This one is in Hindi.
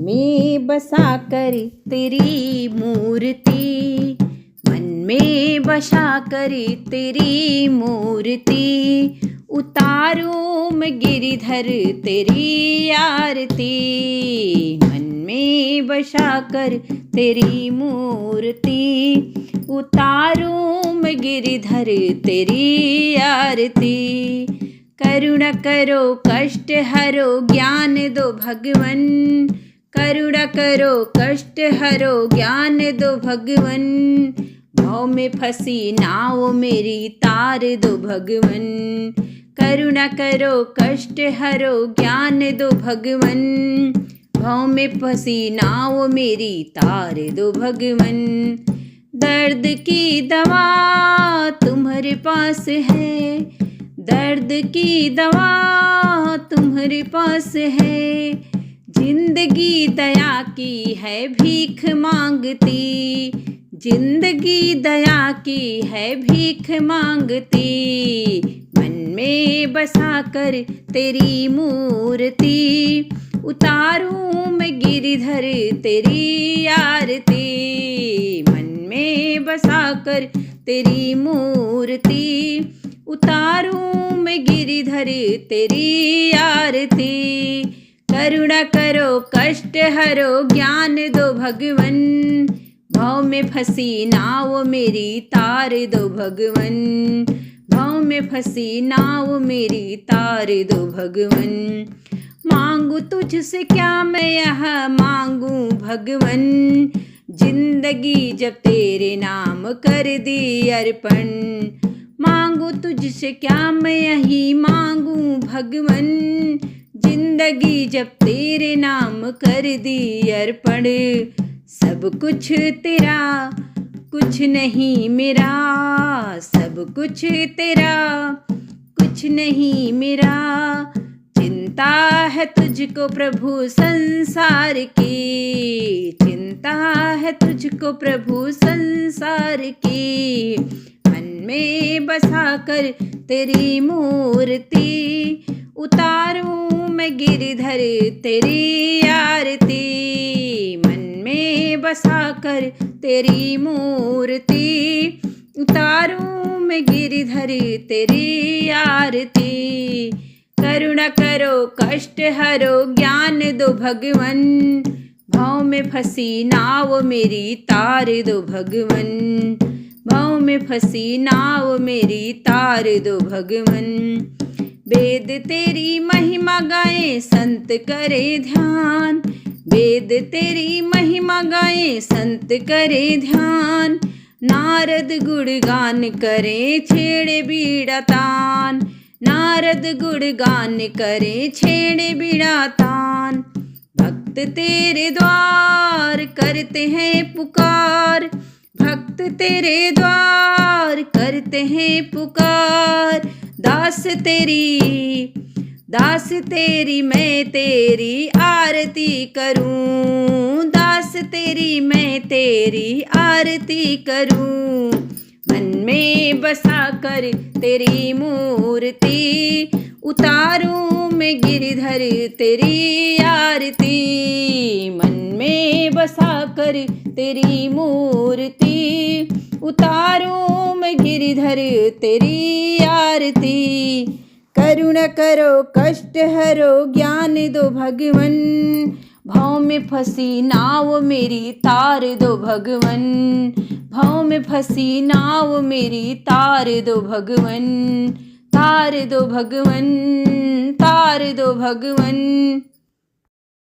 में बसा कर तेरी मूर्ति, मन में बसा कर तेरी मूर्ति, उतारूं मैं गिरिधर तेरी आरती। मन में बसा कर तेरी मूर्ति, उतारूं मैं गिरिधर तेरी आरती। करुणा करो कष्ट हरो ज्ञान दो भगवन, करुणा करो कष्ट हरो ज्ञान दो भगवन। भव में फंसी नाव मेरी तार दो भगवन, करुणा करो कष्ट हरो ज्ञान दो भगवन। भव में फंसी नाव मेरी तार दो भगवन। दर्द की दवा तुम्हारे पास है, दर्द की दवा तुम्हारे पास है। जिंदगी दया की है भीख मांगती, जिंदगी दया की है भीख मांगती। मन में बसा कर तेरी मूर्ति, उतारूं मैं गिरिधर तेरी आरती। मन में बसा कर तेरी मूर्ति, उतारूं मैं गिरिधर तेरी आरती। करुणा करो कष्ट हरो ज्ञान दो भगवन, भव में फंसी नाव मेरी तार दो भगवन। भव में फंसी नाव मेरी तार दो भगवन। मांगू तुझसे क्या मैं यह मांगू भगवन, जिंदगी जब तेरे नाम कर दी अर्पण। मांगू तुझसे क्या मैं यही मांगू भगवन, जिंदगी जब तेरे नाम कर दी अर्पण। सब कुछ तेरा कुछ नहीं मेरा, सब कुछ तेरा कुछ नहीं मेरा। चिंता है तुझको प्रभु संसार की, चिंता है तुझको प्रभु संसार की। मन में बसा कर तेरी मूर्ति, उतारूं मैं गिरिधर तेरी आरती। मन में बसा कर तेरी मूर्ति, उतारूं मैं गिरिधर तेरी आरती। करुणा करो कष्ट हरो ज्ञान दो भगवन, भव में फंसी नाव मेरी तार दो भगवन। भव में फंसी नाव मेरी तार दो भगवन। वेद तेरी महिमा गाए संत करे ध्यान, वेद तेरी महिमा गाए संत करे ध्यान। नारद गुणगान करे छेड़े बीड़ा तान, नारद गुणगान करे छेड़े बीड़ा तान। भक्त तेरे द्वार करते हैं पुकार, भक्त तेरे द्वार करते हैं पुकार। दास तेरी मैं तेरी आरती करूं, दास तेरी मैं तेरी आरती करूं। मन में बसा कर तेरी मूर्ति, उतारूं मैं गिरिधर तेरी आरती। मन में बसा कर तेरी मूर्ति, उतारूं मैं गिरिधर तेरी आरती। करुणा करो कष्ट हरो ज्ञान दो भगवन, भव में फंसी नाव मेरी तार दो भगवन। भव में फंसी नाव मेरी तार दो भगवन, तार दो भगवन, तार दो भगवन।